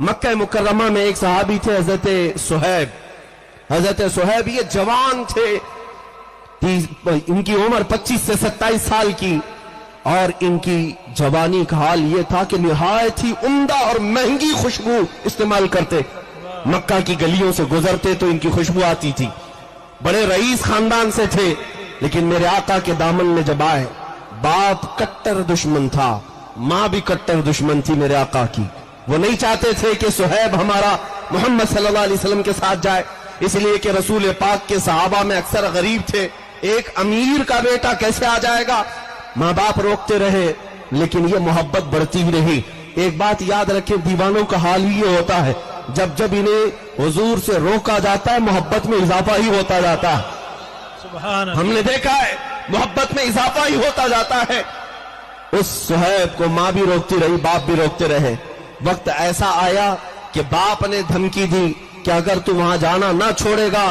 मक्का मुकर्रमा में एक सहाबी थे हजरत सुहैब। हजरत सुहैब ये जवान थे, इनकी उम्र 25 से 27 साल की, और इनकी जवानी का हाल ये था कि निहायत ही उम्दा और महंगी खुशबू इस्तेमाल करते। मक्का की गलियों से गुजरते तो इनकी खुशबू आती थी। बड़े रईस खानदान से थे, लेकिन मेरे आका के दामन में जब आए, बाप कट्टर दुश्मन था, माँ भी कट्टर दुश्मन थी मेरे आका की। वो नहीं चाहते थे कि सुहैब हमारा मोहम्मद सल्लल्लाहु अलैहि वसल्लम के साथ जाए, इसलिए कि रसूल पाक के सहाबा में अक्सर गरीब थे, एक अमीर का बेटा कैसे आ जाएगा। माँ बाप रोकते रहे, लेकिन ये मोहब्बत बढ़ती ही रही। एक बात याद रखें, दीवानों का हाल ही ये होता है, जब जब इन्हें हुजूर से रोका जाता है, मोहब्बत में इजाफा ही होता जाता है। सुभान अल्लाह। हमने देखा है मोहब्बत में इजाफा ही होता जाता है। उस सुहैब को माँ भी रोकती रही, बाप भी रोकते रहे। वक्त ऐसा आया कि बाप ने धमकी दी कि अगर तू वहां जाना ना छोड़ेगा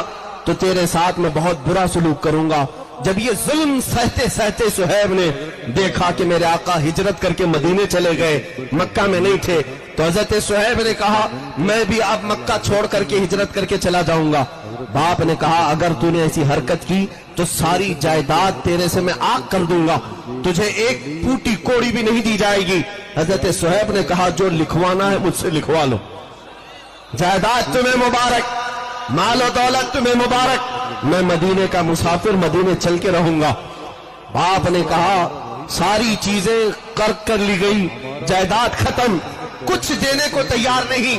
तो तेरे साथ मैं बहुत बुरा सलूक करूंगा। जब ये जुल्म सहते सहते सुहैब ने देखा कि मेरे आका हिजरत करके मदीने चले गए, मक्का में नहीं थे, तो हजरत सुहैब ने कहा मैं भी अब मक्का छोड़ करके हिजरत करके चला जाऊंगा। बाप ने कहा अगर तूने ऐसी हरकत की तो सारी जायदाद तेरे से मैं आग कर दूंगा, तुझे एक फूटी कोड़ी भी नहीं दी जाएगी। हजरत सुहैब ने कहा जो लिखवाना है मुझसे लिखवा लो, जायदाद तुम्हें मुबारक, माल और दौलत तुम्हें मुबारक, मैं मदीने का मुसाफिर मदीने चल के रहूंगा। बाप ने कहा सारी चीजें कर ली गई, जायदाद खत्म, कुछ देने को तैयार नहीं।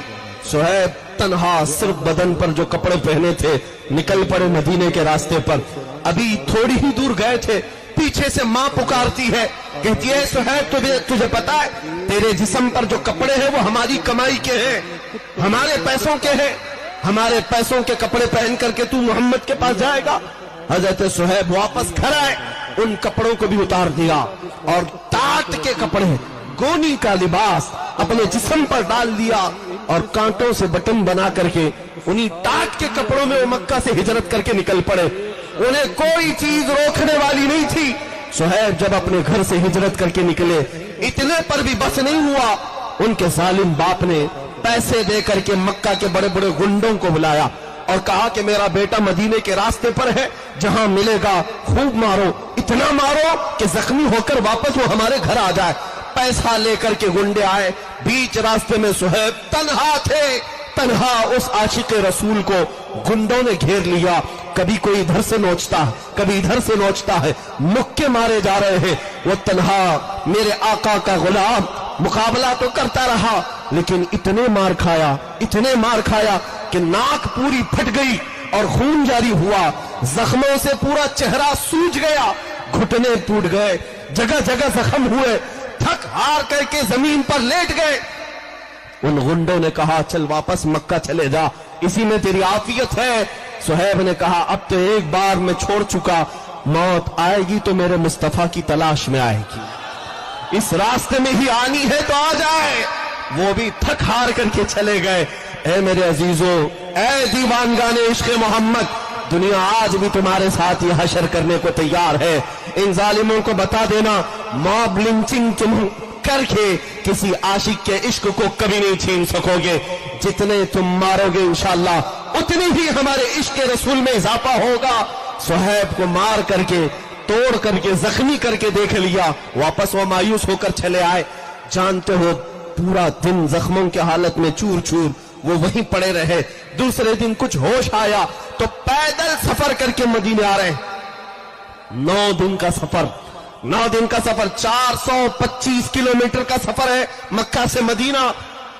सुहैब तन्हा सिर्फ बदन पर जो कपड़े पहने थे निकल पड़े मदीने के रास्ते पर। अभी थोड़ी ही दूर गए थे, पीछे से माँ पुकारती है, कहती है सुहैब तुझे पता है तेरे जिस्म पर जो कपड़े हैं वो हमारी कमाई के हैं, हमारे पैसों के हैं, हमारे पैसों के कपड़े पहन करके तू मोहम्मद के पास जाएगा। हजरत सुहैब वापस घर आए, उन कपड़ों को भी उतार दिया और टाट के कपड़े, गोनी का लिबास अपने जिस्म पर डाल दिया और कांटों से बटन बना करके उन्हीं टाट के कपड़ों में वो मक्का से हिजरत करके निकल पड़े। उन्हें कोई चीज रोकने वाली नहीं थी। सुहैब जब अपने घर से हिजरत करके निकले, इतने पर भी बस नहीं हुआ, उनके जालिम बाप ने पैसे दे करके मक्का के बड़े बड़े गुंडों को बुलाया और कहा कि मेरा बेटा मदीने के रास्ते पर है, जहां मिलेगा खूब मारो, इतना मारो कि जख्मी होकर वापस वो हमारे घर आ जाए। पैसा लेकर के गुंडे आए, बीच रास्ते में सुहैब तन्हा थे, तन्हा उस आशिक रसूल को गुंडों ने घेर लिया। कभी कोई इधर से नोचता है, कभी इधर से नोचता है, मुक्के मारे जा रहे हैं। वो तन्हा मेरे आका का गुलाम मुकाबला तो करता रहा, लेकिन इतने मार खाया कि नाक पूरी फट गई और खून जारी हुआ, जख्मों से पूरा चेहरा सूज गया, घुटने टूट गए, जगह जगह जख्म हुए, थक हार करके जमीन पर लेट गए। उन गुंडों ने कहा चल वापस मक्का चले जा, इसी में तेरी आफियत है। सुहैब ने कहा अब तो एक बार मैं छोड़ चुका, मौत आएगी तो मेरे मुस्तफा की तलाश में आएगी, इस रास्ते में ही आनी है तो आ जाए। वो भी थक हार करके चले गए। ऐ मेरे अजीजों, ऐ दीवानगाने इश्क मोहम्मद, दुनिया आज भी तुम्हारे साथ ये हशर करने को तैयार है। इन जालिमों को बता देना, मॉब लिंचिंग तुम करके किसी आशिक के इश्क को कभी नहीं छीन सकोगे। जितने तुम मारोगे इंशाअल्लाह उतनी ही हमारे इश्क रसूल में इजाफा होगा। सुहैब को मार करके, तोड़ करके, जख्मी करके देख लिया, वापस वो मायूस होकर चले आए। जानते हो पूरा दिन जख्मों की हालत में चूर चूर वो वहीं पड़े रहे। दूसरे दिन कुछ होश आया तो पैदल सफर करके मदीने आ रहे। 9 दिन का सफर, 425 किलोमीटर का सफर है मक्का से मदीना।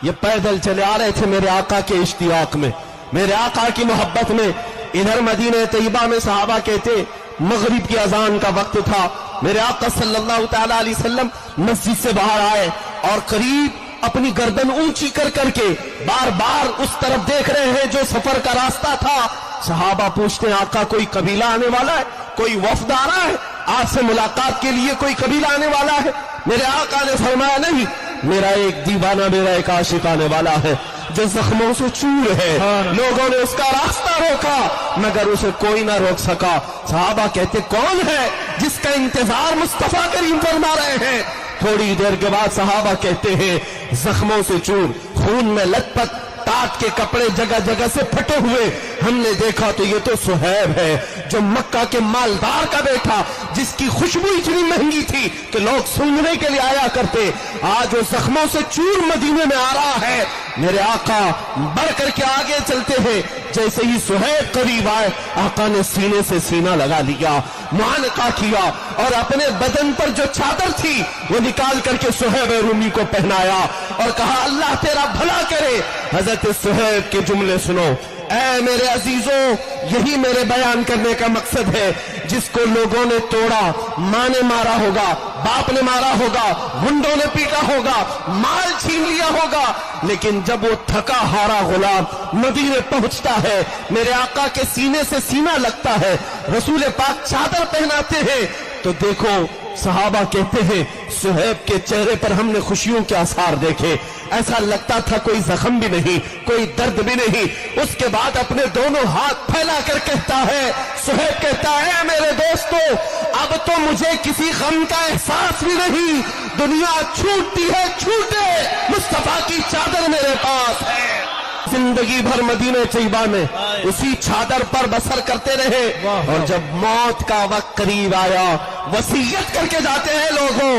ये पैदल चले आ रहे थे मेरे आका के इश्तियाक में, मेरे आका की मोहब्बत में। इधर मदीने तैयबा में सहाबा कहते मगरिब की अजान का वक्त था, मेरे आका सल्लल्लाहु तआला अलैहि वसल्लम मस्जिद से बाहर आए और करीब अपनी गर्दन ऊंची कर करके बार बार उस तरफ देख रहे हैं जो सफर का रास्ता था। सहाबा पूछते हैं आका कोई कबीला आने वाला है, कोई वफद आ रहा है, आज से मुलाकात के लिए कोई कबीला आने वाला है? मेरे आका ने फरमाया नहीं, मेरा एक दीवाना, मेरा एक आशिक आने वाला है जो जख्मों से चूर है। लोगों ने उसका रास्ता रोका मगर उसे कोई ना रोक सका। सहाबा कहते कौन है जिसका इंतजार मुस्तफा करीम फरमा रहे हैं? थोड़ी देर के बाद सहाबा कहते हैं जख्मों से चूर, خون میں لت پت، ٹاٹ کے کپڑے جگہ جگہ سے پھٹے ہوئے. ہم نے دیکھا تو یہ تو صہیب ہے جو مکہ کے مالدار کا بیٹا، جس کی خوشبو اتنی مہنگی تھی کہ لوگ سونگھنے کے لیے آیا کرتے. آج وہ زخموں سے چور مدینے میں آ رہا ہے. میرے آقا بڑھ کر کے آگے چلتے ہیں. جیسے ہی صہیب قریب آئے، آقا نے سینے سے سینہ لگا لیا، معانقہ کیا اور اپنے بدن پر جو چادر تھی وہ نکال کر کے صہیب رومی کو پہنایا اور کہا اللہ تیرا بھلا کرے. حضرت صہیب کے جملے سنو. اے میرے عزیزوں، یہی میرے بیان کرنے کا مقصد ہے. جس کو لوگوں نے توڑا، ماں نے مارا ہوگا، باپ نے مارا ہوگا، گنڈوں نے پیٹا ہوگا، مال چھین لیا ہوگا، لیکن جب وہ تھکا ہارا غلام مدینے پہنچتا ہے، میرے آقا کے سینے سے سینہ لگتا ہے، رسول پاک چادر پہناتے ہیں، تو دیکھو صحابہ کہتے ہیں صہیب کے چہرے پر ہم نے خوشیوں کے آثار دیکھے. ایسا لگتا تھا کوئی زخم بھی نہیں، کوئی درد بھی نہیں. اس کے بعد اپنے دونوں ہاتھ پھیلا کر کہتا ہے، صہیب کہتا ہے میرے دوستو اب تو مجھے کسی غم کا احساس بھی نہیں. دنیا چھوٹتی ہے چھوٹے، مصطفیٰ کی چادر میرے پاس ہے. زندگی بھر مدینہ طیبہ میں اسی چادر پر بسر کرتے رہے. اور جب موت کا وقت قریب آیا، وصیت کر کے جاتے ہیں لوگوں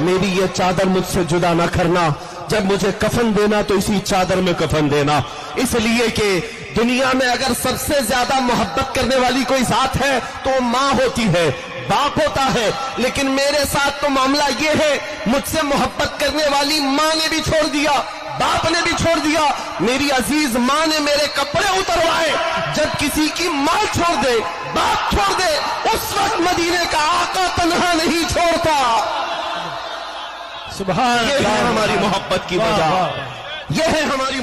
میری یہ چادر مجھ سے جدا نہ کرنا، جب مجھے کفن دینا تو اسی چادر میں کفن دینا. اس لیے کہ دنیا میں اگر سب سے زیادہ محبت کرنے والی کوئی ذات ہے تو وہ ماں ہوتی ہے، باپ ہوتا ہے. لیکن میرے ساتھ تو معاملہ یہ ہے، مجھ سے محبت کرنے والی ماں نے بھی چھوڑ دیا، باپ نے بھی چھوڑ دیا. میری عزیز ماں نے میرے کپڑے اتروائے. جب کسی کی ماں چھوڑ دے، باپ چھوڑ دے، اس وقت مدینے کا آقا تنہا نہیں چھوڑتا. سبحان یہ ہے ہماری محبت کی وجہ، یہ ہے ہماری